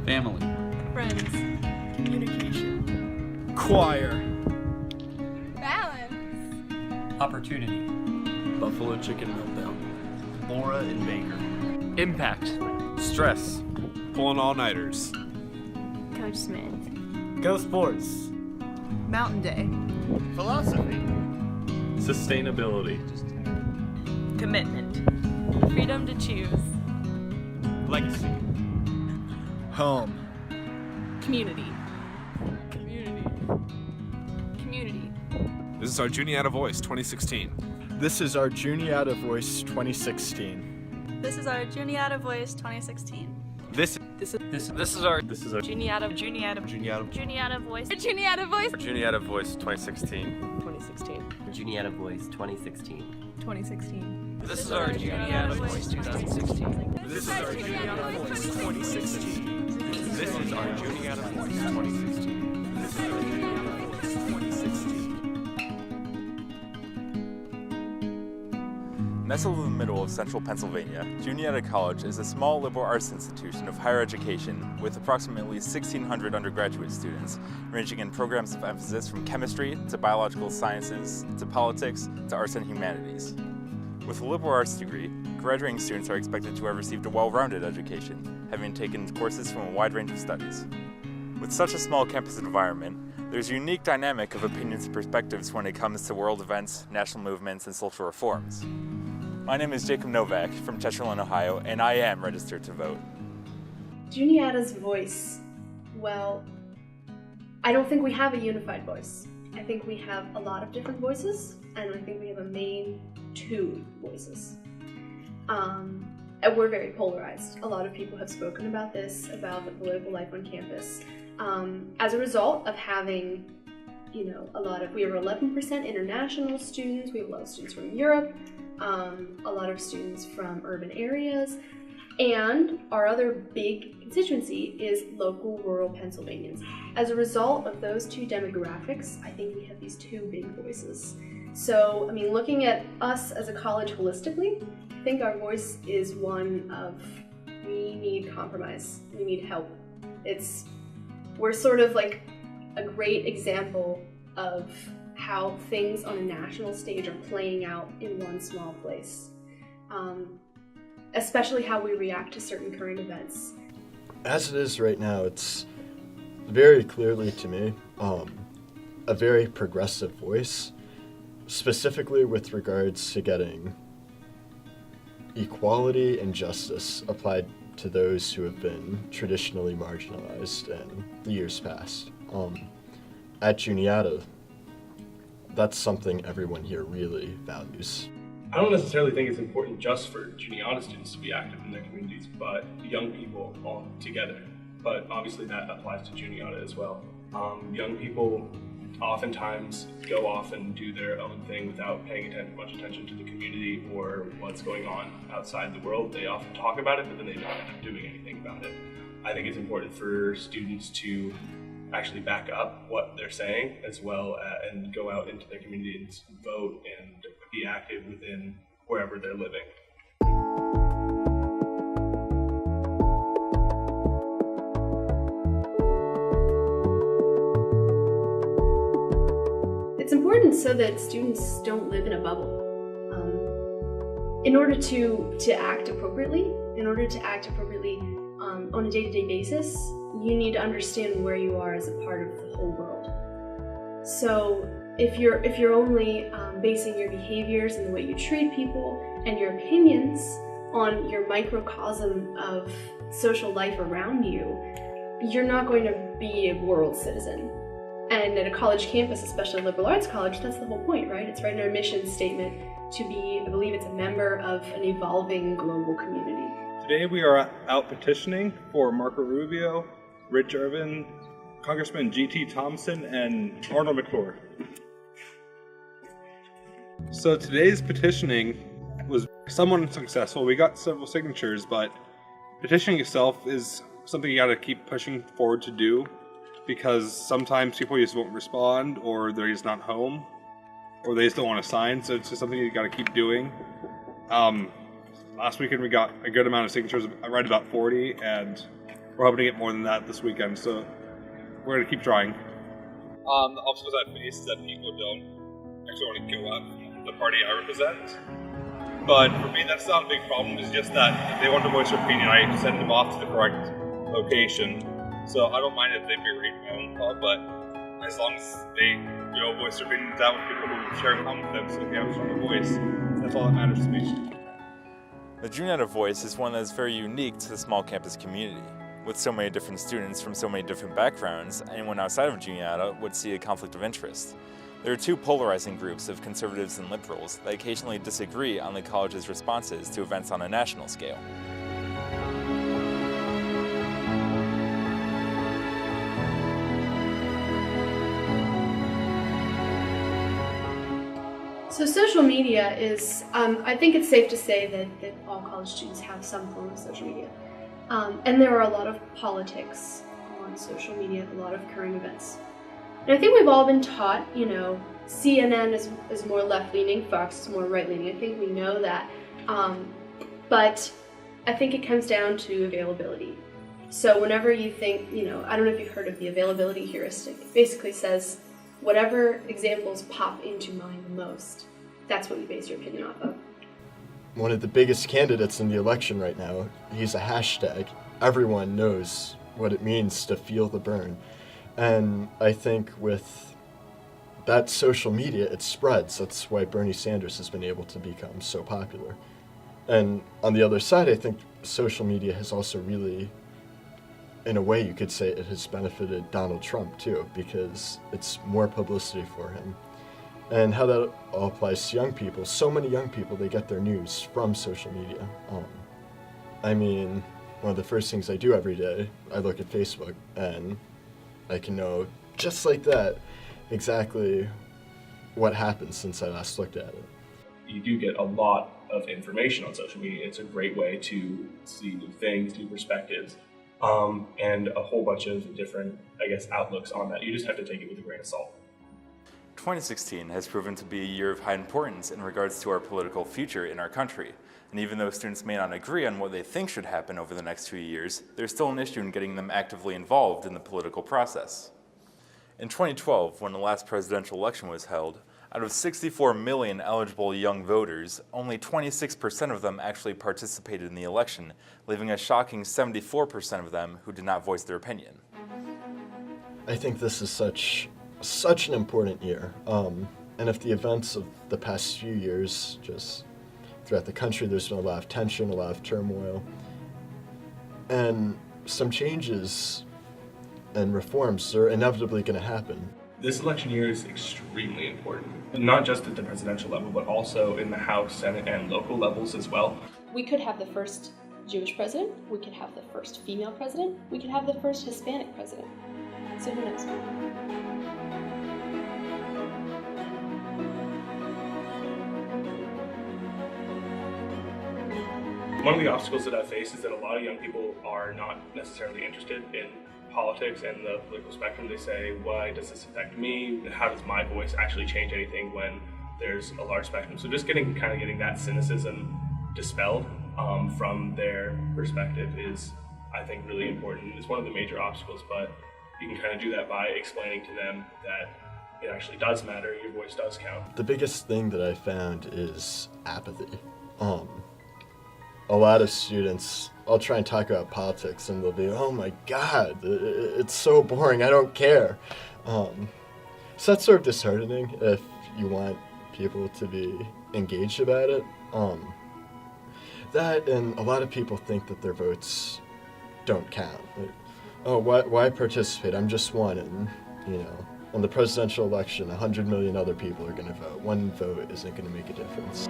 family, friends, communication, choir, balance, opportunity, buffalo chicken meltdown, Laura and Baker, impact, stress, pulling all-nighters, Coach Smith, Go Sports, Mountain Day, philosophy, sustainability, commitment, freedom to choose, legacy, home, community, community. This is our Juniata Voice 2016. This is our Juniata Voice 2016. This is our Juniata Voice 2016. This is our Juniata Voice. Juniata Voice. Juniata Voice. Juniata Voice 2016. 2016. Juniata Voice 2016. 2016. This is our Juniata Voice 2016. This is our Juniata Voice 2016. This is our Juniata Voice 2016. This is our Juniata Voice 2016. Nestled in the middle of central Pennsylvania, Juniata College is a small liberal arts institution of higher education with approximately 1,600 undergraduate students, ranging in programs of emphasis from chemistry to biological sciences to politics to arts and humanities. With a liberal arts degree, graduating students are expected to have received a well-rounded education, having taken courses from a wide range of studies. With such a small campus environment, there's a unique dynamic of opinions and perspectives when it comes to world events, national movements, and social reforms. My name is Jacob Novak from Chesterland, Ohio, and I am registered to vote. Juniata's voice. Well, I don't think we have a unified voice. I think we have a lot of different voices, and I think we have a main two voices. And we're very polarized. A lot of people have spoken about this, about the political life on campus. As a result of having, we have 11% international students, we have a lot of students from Europe, a lot of students from urban areas, and our other big constituency is local rural Pennsylvanians. As a result of those two demographics, I think we have these two big voices. So, looking at us as a college holistically, I think our voice is one of, we need compromise, we need help. We're sort of like a great example of how things on a national stage are playing out in one small place. Especially how we react to certain current events. As it is right now, it's very clearly to me a very progressive voice, specifically with regards to getting equality and justice applied to those who have been traditionally marginalized in the years past. At Juniata, that's something everyone here really values. I don't necessarily think it's important just for Juniata students to be active in their communities, but young people all together. But obviously that applies to Juniata as well. Young people oftentimes go off and do their own thing without paying much attention to the community or what's going on outside the world. They often talk about it, but then they don't end up doing anything about it. I think it's important for students to actually back up what they're saying as well and go out into their community and vote and be active within wherever they're living. It's important so that students don't live in a bubble. In order to act appropriately, on a day-to-day basis, you need to understand where you are as a part of the whole world. So if you're only basing your behaviors and the way you treat people and your opinions on your microcosm of social life around you, you're not going to be a world citizen. And at a college campus, especially a liberal arts college, that's the whole point, right? It's right in our mission statement to be, I believe it's a member of an evolving global community. Today we are out petitioning for Marco Rubio, Rich Irvin, Congressman G.T. Thompson, and Arnold McClure. So today's petitioning was somewhat unsuccessful. We got several signatures, but petitioning itself is something you gotta keep pushing forward to do, because sometimes people just won't respond, or they're just not home, or they just don't want to sign, so it's just something you gotta keep doing. Last weekend we got a good amount of signatures, right about 40, and we're hoping to get more than that this weekend, so we're going to keep trying. The obstacles I face is that people don't actually want to go up the party I represent. But for me, that's not a big problem. It's just that if they want to voice their opinion, I send them off to the correct location. So I don't mind if they berate my own call, but as long as they voice their opinion out with people who share in common with them, so if they have a stronger voice, that's all that matters to me. The Juniata Voice is one that is very unique to the small campus community. With so many different students from so many different backgrounds, anyone outside of Juniata would see a conflict of interest. There are two polarizing groups of conservatives and liberals that occasionally disagree on the college's responses to events on a national scale. So social media is, I think it's safe to say that all college students have some form of social media. And there are a lot of politics on social media, a lot of current events. And I think we've all been taught, CNN is more left-leaning, Fox is more right-leaning. I think we know that. But I think it comes down to availability. So whenever you think, I don't know if you've heard of the availability heuristic. It basically says, whatever examples pop into mind the most, that's what you base your opinion off of. One of the biggest candidates in the election right now, he's a hashtag. Everyone knows what it means to feel the burn. And I think with that social media, it spreads. That's why Bernie Sanders has been able to become so popular. And on the other side, I think social media has also really, in a way you could say, it has benefited Donald Trump too, because it's more publicity for him. And how that all applies to young people. So many young people, they get their news from social media. One of the first things I do every day, I look at Facebook, and I can know, just like that, exactly what happened since I last looked at it. You do get a lot of information on social media. It's a great way to see new things, new perspectives, and a whole bunch of different, outlooks on that. You just have to take it with a grain of salt. 2016 has proven to be a year of high importance in regards to our political future in our country. And even though students may not agree on what they think should happen over the next 2 years, there's still an issue in getting them actively involved in the political process. In 2012, when the last presidential election was held, out of 64 million eligible young voters, only 26% of them actually participated in the election, leaving a shocking 74% of them who did not voice their opinion. I think this is such an important year. And if the events of the past few years, just throughout the country, there's been a lot of tension, a lot of turmoil, and some changes and reforms are inevitably going to happen. This election year is extremely important, not just at the presidential level, but also in the House, Senate, and local levels as well. We could have the first Jewish president, we could have the first female president, we could have the first Hispanic president. So who knows? One of the obstacles that I face is that a lot of young people are not necessarily interested in politics and the political spectrum. They say, why does this affect me? How does my voice actually change anything when there's a large spectrum? So just getting that cynicism dispelled from their perspective is, I think, really important. It's one of the major obstacles, but you can kind of do that by explaining to them that it actually does matter, your voice does count. The biggest thing that I found is apathy. A lot of students, I'll try and talk about politics and they'll be, oh my God, it's so boring, I don't care. So that's sort of disheartening if you want people to be engaged about it. That, and a lot of people think that their votes don't count. Why participate? I'm just one, and on the presidential election, 100 million other people are going to vote. One vote isn't going to make a difference.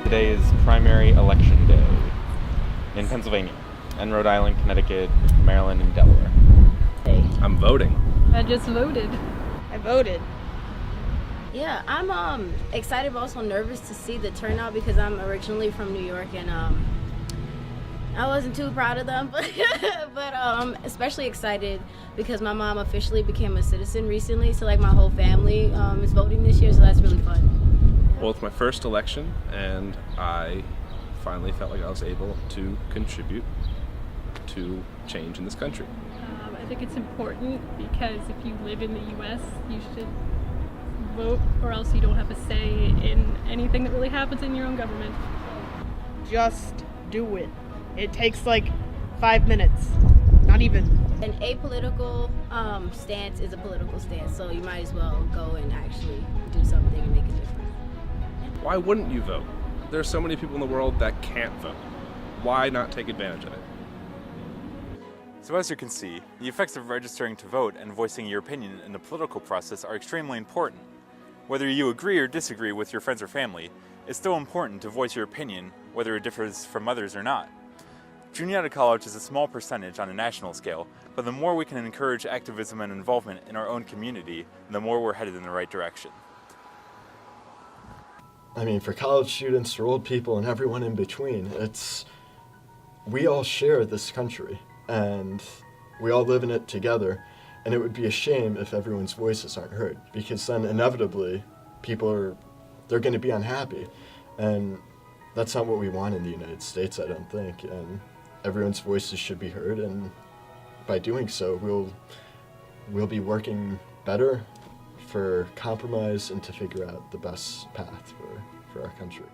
Today is primary election day in Pennsylvania, and Rhode Island, Connecticut, Maryland, and Delaware. Hey. I'm voting. I just voted. I voted. Yeah, I'm excited but also nervous to see the turnout because I'm originally from New York and I wasn't too proud of them, but especially excited because my mom officially became a citizen recently, so like my whole family is voting this year, so that's really fun. Well, it's my first election, and I finally felt like I was able to contribute to change in this country. I think it's important because if you live in the U.S., you should vote, or else you don't have a say in anything that really happens in your own government. Just do it. It takes like 5 minutes, not even. An apolitical stance is a political stance, so you might as well go and actually do something and make a difference. Why wouldn't you vote? There are so many people in the world that can't vote. Why not take advantage of it? So as you can see, the effects of registering to vote and voicing your opinion in the political process are extremely important. Whether you agree or disagree with your friends or family, it's still important to voice your opinion, whether it differs from others or not. Juniata College is a small percentage on a national scale, but the more we can encourage activism and involvement in our own community, the more we're headed in the right direction. I mean, for college students, for old people, and everyone in between, we all share this country, and we all live in it together, and it would be a shame if everyone's voices aren't heard, because then inevitably they're going to be unhappy, and that's not what we want in the United States, I don't think, and everyone's voices should be heard, and by doing so, we'll be working better for compromise and to figure out the best path for our country.